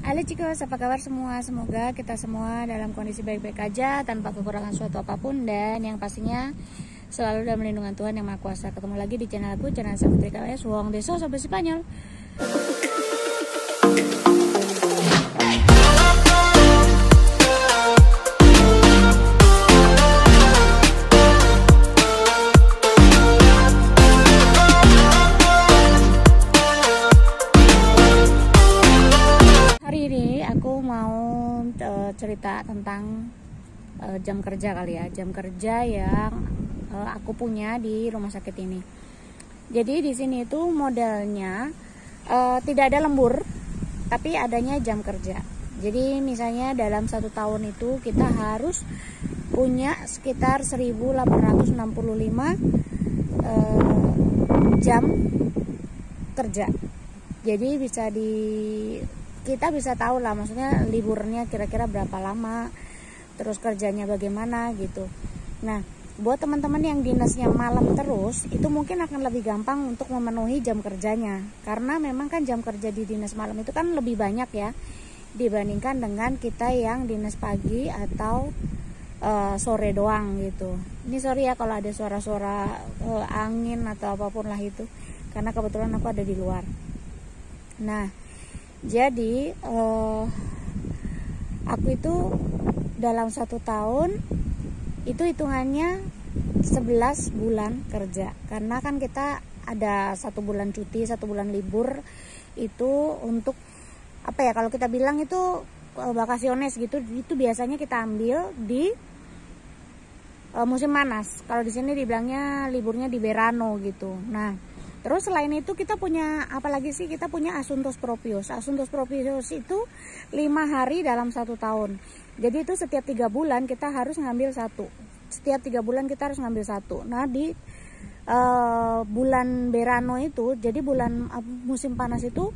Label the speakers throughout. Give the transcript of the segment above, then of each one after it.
Speaker 1: Halo Cikos, apa kabar semua? Semoga kita semua dalam kondisi baik-baik aja, tanpa kekurangan suatu apapun, dan yang pastinya selalu dalam lindungan Tuhan Yang Maha Kuasa. Ketemu lagi di channel aku, channel Sakitri KWS Wong Deso Sobat Spanyol. Cerita tentang jam kerja kali ya, jam kerja yang aku punya di rumah sakit ini. Jadi di sini itu modelnya tidak ada lembur, tapi adanya jam kerja. Jadi misalnya dalam 1 tahun itu kita harus punya sekitar 1865 jam kerja. Jadi kita bisa tahu lah, maksudnya liburnya kira-kira berapa lama, terus kerjanya bagaimana gitu. Nah, buat teman-teman yang dinasnya malam terus, itu mungkin akan lebih gampang untuk memenuhi jam kerjanya, karena memang kan jam kerja di dinas malam itu kan lebih banyak ya, dibandingkan dengan kita yang dinas pagi atau sore doang gitu. Ini sorry ya kalau ada suara-suara angin atau apapun lah itu, karena kebetulan aku ada di luar. Nah, jadi aku itu dalam 1 tahun itu hitungannya 11 bulan kerja, karena kan kita ada 1 bulan cuti, 1 bulan libur. Itu untuk apa ya, kalau kita bilang itu bakasiones gitu, itu biasanya kita ambil di musim panas. Kalau di sini dibilangnya liburnya di verano gitu. Nah, terus selain itu kita punya apa lagi sih? Kita punya asuntos propios. Asuntos propios itu 5 hari dalam 1 tahun. Jadi itu setiap 3 bulan kita harus ngambil 1. Setiap 3 bulan kita harus ngambil 1. Nah, di bulan verano itu, jadi bulan musim panas itu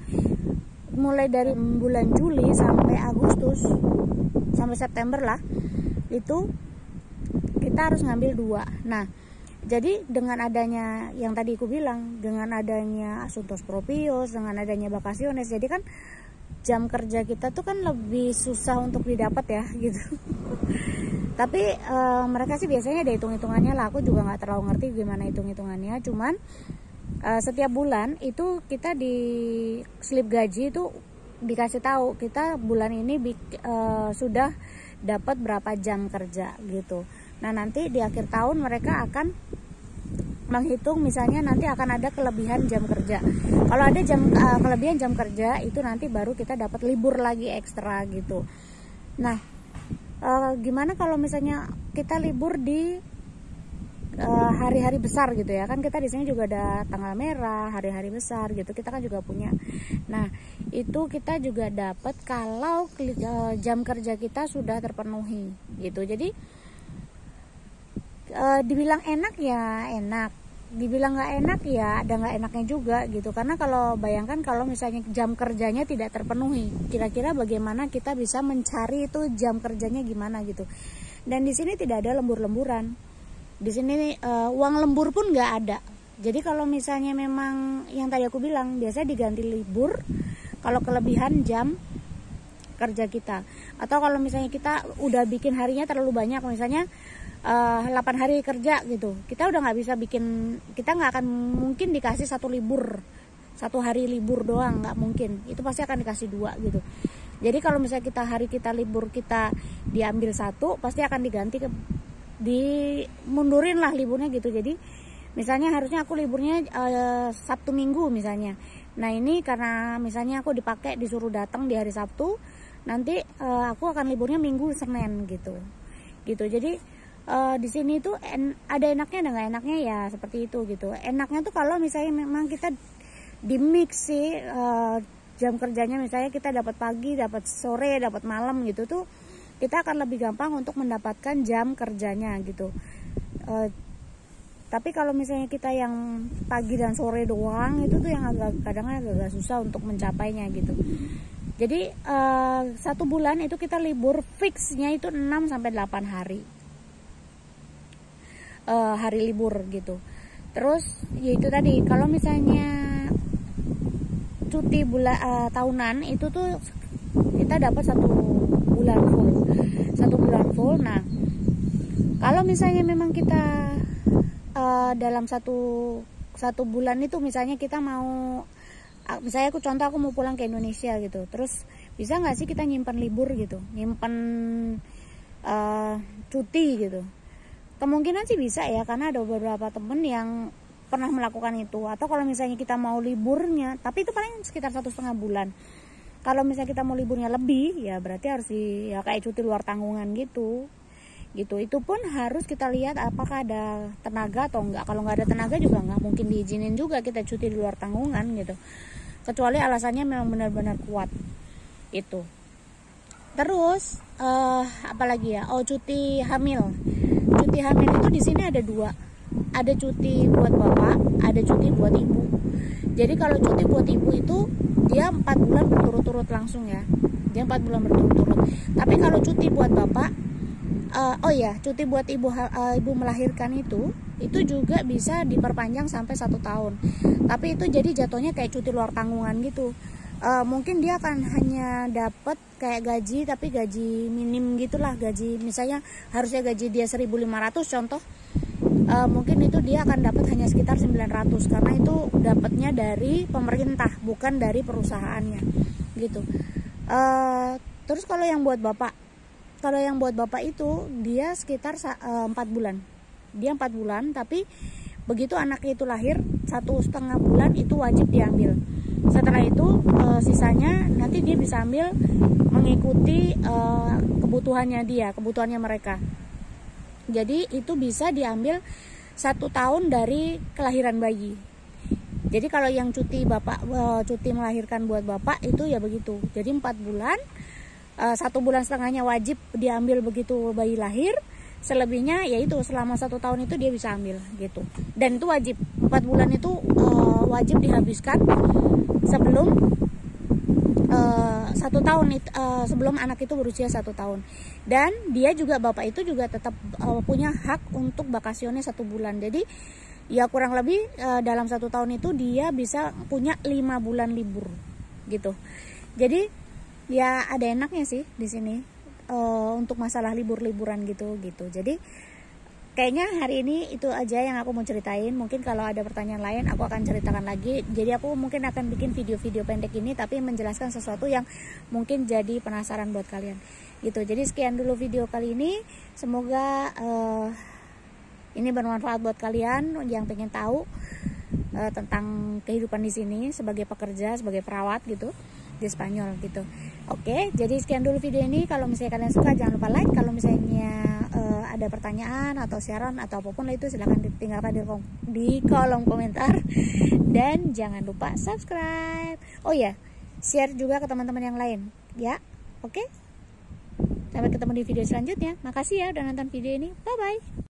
Speaker 1: mulai dari bulan Juli sampai Agustus sampai September lah, itu kita harus ngambil 2. Nah, jadi dengan adanya yang tadi aku bilang, dengan adanya asuntos propios, dengan adanya bakasiones, jadi kan jam kerja kita tuh kan lebih susah untuk didapat ya gitu. Tapi mereka sih biasanya ada hitung-hitungannya lah, aku juga nggak terlalu ngerti gimana hitung-hitungannya. Cuman setiap bulan itu kita di slip gaji itu dikasih tahu kita bulan ini sudah dapat berapa jam kerja gitu. Nah, nanti di akhir tahun mereka akan menghitung, misalnya nanti akan ada kelebihan jam kerja. Kalau ada kelebihan jam kerja itu nanti baru kita dapat libur lagi ekstra gitu. Nah, gimana kalau misalnya kita libur di hari-hari besar gitu ya, kan kita di sini juga ada tanggal merah, hari-hari besar gitu, kita kan juga punya. Nah, itu kita juga dapat kalau jam kerja kita sudah terpenuhi gitu. Jadi dibilang enak ya enak, dibilang nggak enak ya ada nggak enaknya juga gitu. Karena kalau bayangkan kalau misalnya jam kerjanya tidak terpenuhi, kira-kira bagaimana kita bisa mencari itu jam kerjanya gimana gitu. Dan di sini tidak ada lembur-lemburan. Di sini uang lembur pun nggak ada. Jadi kalau misalnya memang yang tadi aku bilang, biasanya diganti libur kalau kelebihan jam kerja kita, atau kalau misalnya kita udah bikin harinya terlalu banyak, misalnya 8 hari kerja gitu, kita udah nggak bisa bikin, kita nggak akan mungkin dikasih 1 hari libur doang, nggak mungkin. Itu pasti akan dikasih 2 gitu. Jadi kalau misalnya kita libur kita diambil 1, pasti akan diganti dimundurin lah liburnya gitu. Jadi misalnya harusnya aku liburnya Sabtu Minggu misalnya. Nah, ini karena misalnya aku disuruh datang di hari Sabtu, nanti aku akan liburnya Minggu Senin gitu. Jadi di sini tuh ada enaknya, ada nggak enaknya ya seperti itu gitu. Enaknya tuh kalau misalnya memang kita di mix sih jam kerjanya, misalnya kita dapat pagi, dapat sore, dapat malam gitu, tuh kita akan lebih gampang untuk mendapatkan jam kerjanya gitu. Tapi kalau misalnya kita yang pagi dan sore doang, itu tuh yang kadang-kadang agak susah untuk mencapainya gitu. Jadi 1 bulan itu kita libur fixnya itu 6-8 hari. Hari libur gitu. Terus yaitu tadi, kalau misalnya cuti tahunan itu tuh kita dapat 1 bulan full. Nah, kalau misalnya memang kita dalam satu bulan itu, misalnya kita mau, misalnya aku mau pulang ke Indonesia gitu, terus bisa nggak sih kita nyimpan libur gitu, nyimpan cuti gitu? Kemungkinan sih bisa ya, karena ada beberapa temen yang pernah melakukan itu. Atau kalau misalnya kita mau liburnya, tapi itu paling sekitar 1,5 bulan. Kalau misalnya kita mau liburnya lebih, ya berarti harus ya kayak cuti luar tanggungan gitu. Itu pun harus kita lihat apakah ada tenaga atau enggak. Kalau nggak ada tenaga juga nggak mungkin diizinin juga kita cuti di luar tanggungan gitu, kecuali alasannya memang benar-benar kuat itu. Terus apalagi ya, cuti hamil itu di sini ada 2, ada cuti buat bapak, ada cuti buat ibu. Jadi kalau cuti buat ibu itu dia 4 bulan berturut-turut langsung ya, dia 4 bulan berturut-turut. Tapi kalau cuti buat bapak, cuti buat ibu melahirkan itu juga bisa diperpanjang sampai 1 tahun. Tapi itu jadi jatuhnya kayak cuti luar tanggungan gitu. Mungkin dia akan hanya dapat kayak gaji, tapi gaji minim gitulah, gaji misalnya harusnya gaji dia 1.500 contoh, mungkin itu dia akan dapat hanya sekitar 900, karena itu dapatnya dari pemerintah bukan dari perusahaannya gitu. Terus kalau yang buat bapak itu dia sekitar 4 bulan, dia 4 bulan, tapi begitu anaknya itu lahir 1,5 bulan itu wajib diambil. Setelah itu sisanya nanti dia bisa ambil mengikuti kebutuhannya mereka. Jadi itu bisa diambil 1 tahun dari kelahiran bayi. Jadi kalau yang cuti melahirkan buat bapak itu ya begitu. Jadi 4 bulan, 1,5 bulan wajib diambil begitu bayi lahir. Selebihnya yaitu selama 1 tahun itu dia bisa ambil gitu. Dan itu wajib, 4 bulan itu wajib dihabiskan sebelum 1 tahun, sebelum anak itu berusia 1 tahun. Dan dia juga, bapak itu juga tetap punya hak untuk bakasionnya 1 bulan. Jadi ya kurang lebih dalam 1 tahun itu dia bisa punya 5 bulan libur gitu. Jadi ya ada enaknya sih di sini untuk masalah liburan gitu. Jadi kayaknya hari ini itu aja yang aku mau ceritain. Mungkin kalau ada pertanyaan lain aku akan ceritakan lagi. Jadi aku mungkin akan bikin video-video pendek ini, tapi menjelaskan sesuatu yang mungkin jadi penasaran buat kalian gitu. Jadi sekian dulu video kali ini. Semoga ini bermanfaat buat kalian yang pengen tahu tentang kehidupan di sini sebagai pekerja, sebagai perawat gitu di Spanyol gitu. Oke, jadi sekian dulu video ini. Kalau misalnya kalian suka jangan lupa like. Kalau misalnya ada pertanyaan atau saran atau apapun itu silahkan ditinggalkan di kolom komentar. Dan jangan lupa subscribe. Oh ya, share juga ke teman-teman yang lain ya. Oke, sampai ketemu di video selanjutnya. Makasih ya udah nonton video ini. Bye bye.